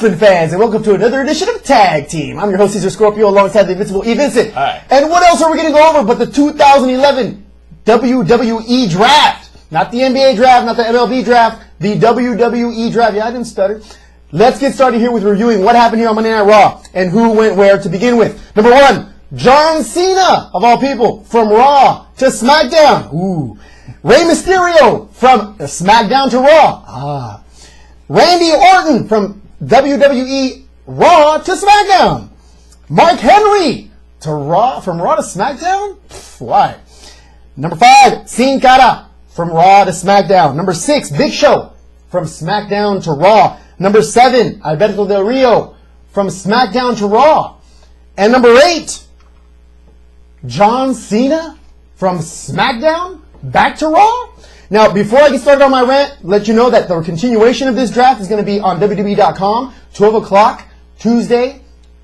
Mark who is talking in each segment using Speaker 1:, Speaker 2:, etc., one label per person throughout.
Speaker 1: wrestling fans, and welcome to another edition of Tag Team. I'm your host, Cesar Scorpio, alongside the invincible E. Vincent.
Speaker 2: Hi.
Speaker 1: And what else are we going to go over but the 2011 WWE Draft? Not the NBA Draft, not the MLB Draft, the WWE Draft. Yeah, I didn't stutter. Let's get started here with reviewing what happened here on Monday Night Raw and who went where to begin with. Number one, John Cena, of all people, from Raw to SmackDown. Ooh. Rey Mysterio from SmackDown to Raw. Randy Orton from WWE Raw to SmackDown. Mark Henry to Raw, from Raw to SmackDown? Why? Number 5, Sin Cara from Raw to SmackDown. Number 6, Big Show from SmackDown to Raw. Number 7, Alberto Del Rio from SmackDown to Raw. And number 8, John Cena from SmackDown back to Raw. Now, before I get started on my rant, let you know that the continuation of this draft is going to be on WWE.com, 12 o'clock Tuesday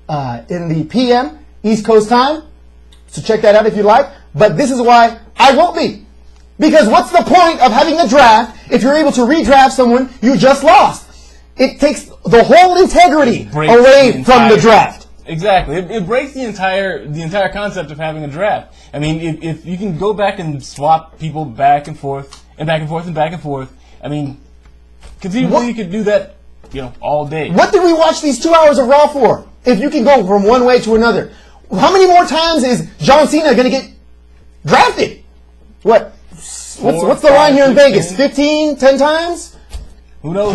Speaker 1: in the PM, East Coast time. So check that out if you like. But this is why I won't be. Because what's the point of having a draft if you're able to redraft someone you just lost? It takes the whole integrity away from the draft.
Speaker 2: Exactly. It breaks the entire concept of having a draft. I mean, if you can go back and swap people back and forth and back and forth and back and forth, I mean, conceivably you could do that, all day.
Speaker 1: What did we watch these 2 hours of Raw for? If you can go from one way to another. How many more times is John Cena going to get drafted? What's the line here in Vegas? 15, 10 times?
Speaker 2: Who knows?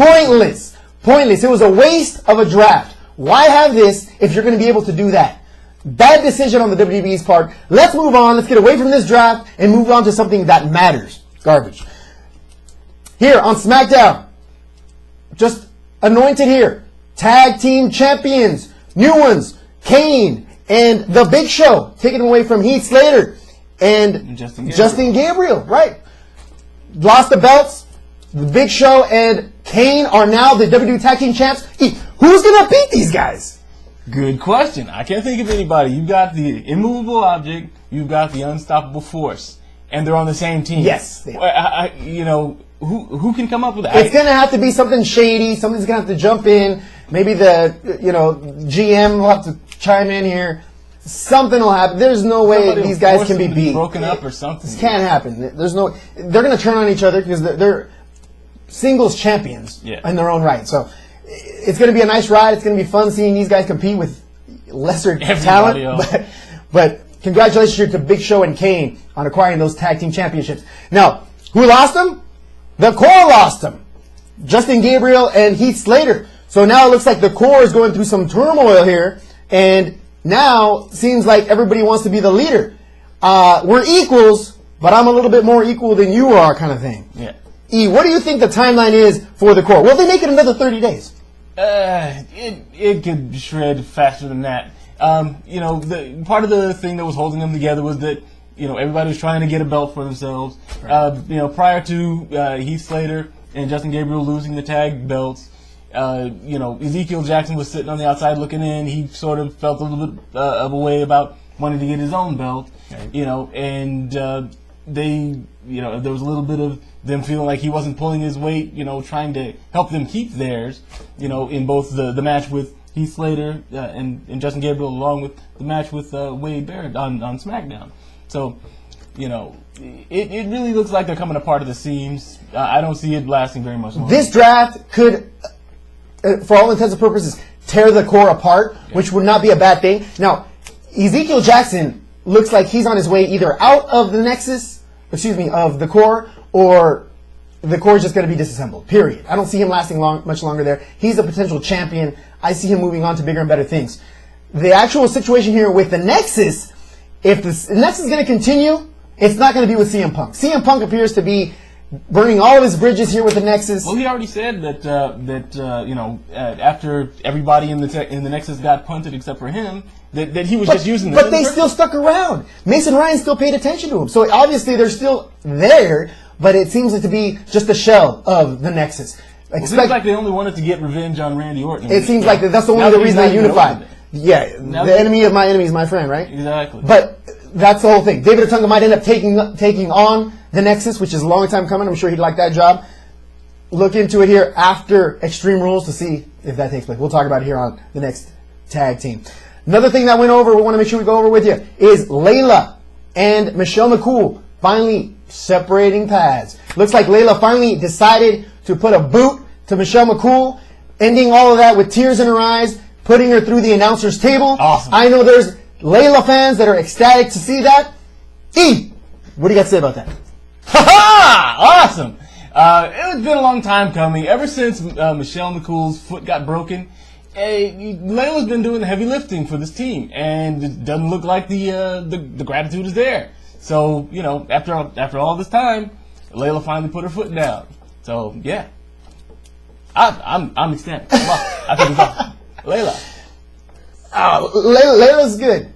Speaker 1: Pointless. It was a waste of a draft. Why have this if you're going to be able to do that? Bad decision on the WWE's part. Let's move on. Let's get away from this draft and move on to something that matters. Garbage. Here on SmackDown, just anointed here, tag team champions, new ones, Kane and the Big Show, taken away from Heath Slater and Justin Gabriel. Right. Lost the belts. The Big Show and Kane are now the WWE Tag Team Champs. Who's going to beat these guys?
Speaker 2: Good question. I can't think of anybody. You've got the immovable object. You've got the unstoppable force. And they're on the same team.
Speaker 1: Yes.
Speaker 2: Who can come up with that?
Speaker 1: It's going to have to be something shady. Somebody's going to have to jump in. Maybe the, GM will have to chime in here. Something will happen. There's no way these guys can be beat.
Speaker 2: Broken up or something.
Speaker 1: This can't happen. They're going to turn on each other because they're singles champions in their own right. So it's going to be a nice ride. It's going to be fun seeing these guys compete with lesser talent. But congratulations here to Big Show and Kane on acquiring those tag team championships. Now, who lost them? The Corre lost them. Justin Gabriel and Heath Slater. So now it looks like the Corre is going through some turmoil here. And now seems like everybody wants to be the leader. We're equals, but I'm a little bit more equal than you are, kind of thing.
Speaker 2: Yeah.
Speaker 1: E, what do you think the timeline is for the Corre? Will they make it another 30 days?
Speaker 2: It could shred faster than that. The part of the thing that was holding them together was that everybody was trying to get a belt for themselves. Right. Prior to Heath Slater and Justin Gabriel losing the tag belts, Ezekiel Jackson was sitting on the outside looking in. He sort of felt a little bit of a way about wanting to get his own belt. Right. And there was a little bit of them feeling like he wasn't pulling his weight, trying to help them keep theirs, in both the match with Heath Slater and Justin Gabriel, along with the match with Wade Barrett on SmackDown. So, it really looks like they're coming apart at the seams. I don't see it lasting very much longer.
Speaker 1: This draft could, for all intents and purposes, tear the Corre apart, which would not be a bad thing. Now, Ezekiel Jackson looks like he's on his way either out of the of the Corre, or the Corre is just going to be disassembled, period. I don't see him lasting much longer there. He's a potential champion. I see him moving on to bigger and better things. The actual situation here with the Nexus, if the Nexus is going to continue, it's not going to be with CM Punk. CM Punk appears to be burning all of his bridges here with the Nexus.
Speaker 2: Well, he already said that after everybody in the Nexus got punted except for him, that he was just using them.
Speaker 1: But they still stuck around. Mason Ryan still paid attention to him. So obviously they're still there, but it seems like to be just a shell of the Nexus.
Speaker 2: It seems like they only wanted to get revenge on Randy Orton.
Speaker 1: It seems like that's the only reason they unified. Yeah, the enemy of my enemy is my friend, right?
Speaker 2: Exactly.
Speaker 1: But that's the whole thing. David Otunga might end up taking on the Nexus, which is a long time coming. I'm sure he'd like that job. look into it here after Extreme Rules to see if that takes place. We'll talk about it here on the next tag team. Another thing that went over, we want to make sure we go over with you, is Layla and Michelle McCool finally separating paths. Looks like Layla finally decided to put a boot to Michelle McCool, ending all of that with tears in her eyes, putting her through the announcer's table.
Speaker 2: Awesome.
Speaker 1: I know there's Layla fans that are ecstatic to see that. E, what do you got to say about that?
Speaker 2: Ha-ha! Awesome. It's been a long time coming. Ever since Michelle McCool's foot got broken, Layla's been doing the heavy lifting for this team, and it doesn't look like the gratitude is there. So, you know, after all this time, Layla finally put her foot down. So, yeah. I'm ecstatic. I think it's awesome. Layla.
Speaker 1: Layla's good,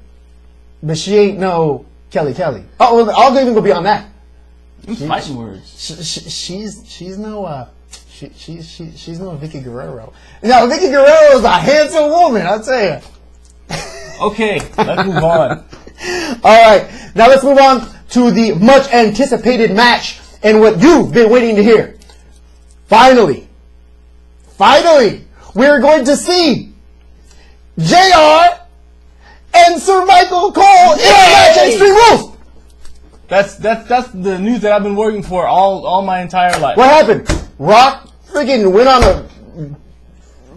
Speaker 1: but she ain't no Kelly. Oh, well, I'll even go beyond that.
Speaker 2: Fighting words.
Speaker 1: She's no Vicky Guerrero. Now Vicky Guerrero is a handsome woman, I'll tell you.
Speaker 2: Okay, let's move on.
Speaker 1: All right, now let's move on to the much anticipated match and what you've been waiting to hear. Finally, we're going to see JR and Sir Michael Cole in a match at Extreme Rules.
Speaker 2: That's the news that I've been working for all my entire life.
Speaker 1: What happened? Rock freaking went on a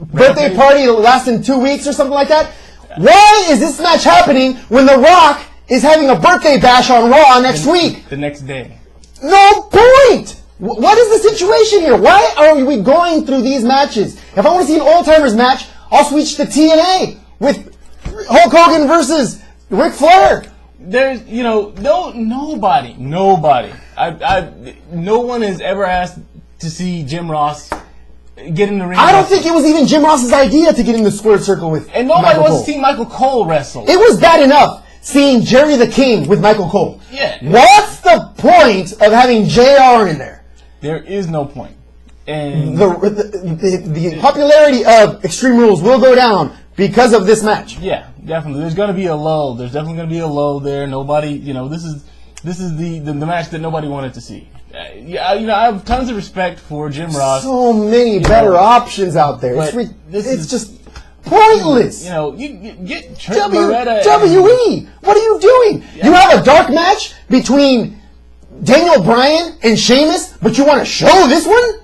Speaker 1: birthday party lasting 2 weeks or something like that? Why is this match happening when The Rock is having a birthday bash on Raw next week?
Speaker 2: The next day.
Speaker 1: No point! What is the situation here? Why are we going through these matches? If I want to see an old-timers match, I'll switch to TNA with Hulk Hogan versus Ric Flair.
Speaker 2: There's, you know, nobody. No one has ever asked to see Jim Ross get in the ring.
Speaker 1: I don't think it was even Jim Ross's idea to get in the squared circle with
Speaker 2: And nobody
Speaker 1: Michael
Speaker 2: wants
Speaker 1: Cole.
Speaker 2: to see Michael Cole wrestle.
Speaker 1: It was bad enough seeing Jerry the King with Michael Cole.
Speaker 2: Yeah.
Speaker 1: What's the point of having JR in there?
Speaker 2: There is no point. And
Speaker 1: The popularity of Extreme Rules will go down because of this match.
Speaker 2: yeah, definitely. There's going to be a lull. There's definitely going to be a lull there. Nobody, you know, this is the match that nobody wanted to see. Yeah, you know, I have tons of respect for Jim Ross.
Speaker 1: So many better options out there.
Speaker 2: But
Speaker 1: It's just pointless.
Speaker 2: You know, you get Trent Beretta.
Speaker 1: WWE, what are you doing?
Speaker 2: Yeah.
Speaker 1: You have a dark match between Daniel Bryan and Sheamus, but you want to show this one?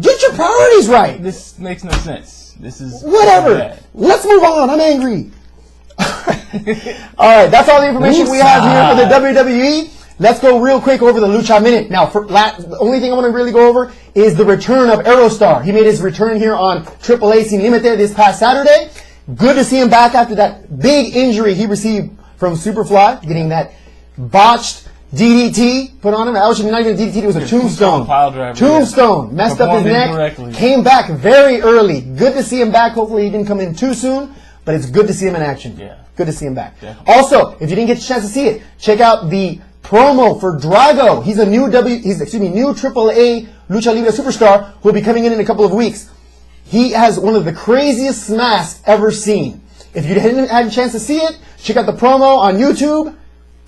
Speaker 1: Get your priorities right.
Speaker 2: This makes no sense. This is
Speaker 1: Whatever.
Speaker 2: bad.
Speaker 1: Let's move on. I'm angry. All right, that's all the information we have here for the WWE. Let's go real quick over the Lucha Minute. Now, the only thing I want to really go over is the return of Aerostar. He made his return here on AAA Sin Límite this past Saturday. Good to see him back after that big injury he received from Superfly, getting that botched DDT put on him. Actually, not even a DDT, it was a tombstone.
Speaker 2: Pile driver,
Speaker 1: Tombstone. Messed up his neck.
Speaker 2: Incorrectly.
Speaker 1: Came back very early. Good to see him back. Hopefully he didn't come in too soon, but it's good to see him in action.
Speaker 2: Yeah.
Speaker 1: Good to see him back.
Speaker 2: Definitely.
Speaker 1: Also, if you didn't get a chance to see it, check out the promo for Drago. He's a new new AAA Lucha Libre superstar who will be coming in a couple of weeks. He has one of the craziest masks ever seen. If you hadn't had a chance to see it, check out the promo on YouTube.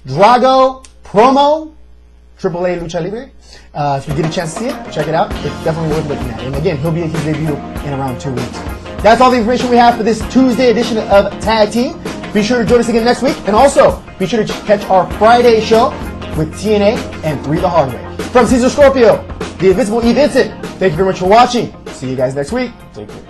Speaker 1: Drago promo, AAA Lucha Libre. If you get a chance to see it, check it out. It's definitely worth looking at. And again, he'll be at his debut in around 2 weeks. That's all the information we have for this Tuesday edition of Tag Team. Be sure to join us again next week. And also, be sure to catch our Friday show with TNA and 3 the Hard Way. From Caesar Scorpio, the Invisible E. Vincent, thank you very much for watching. See you guys next week.
Speaker 2: Take care.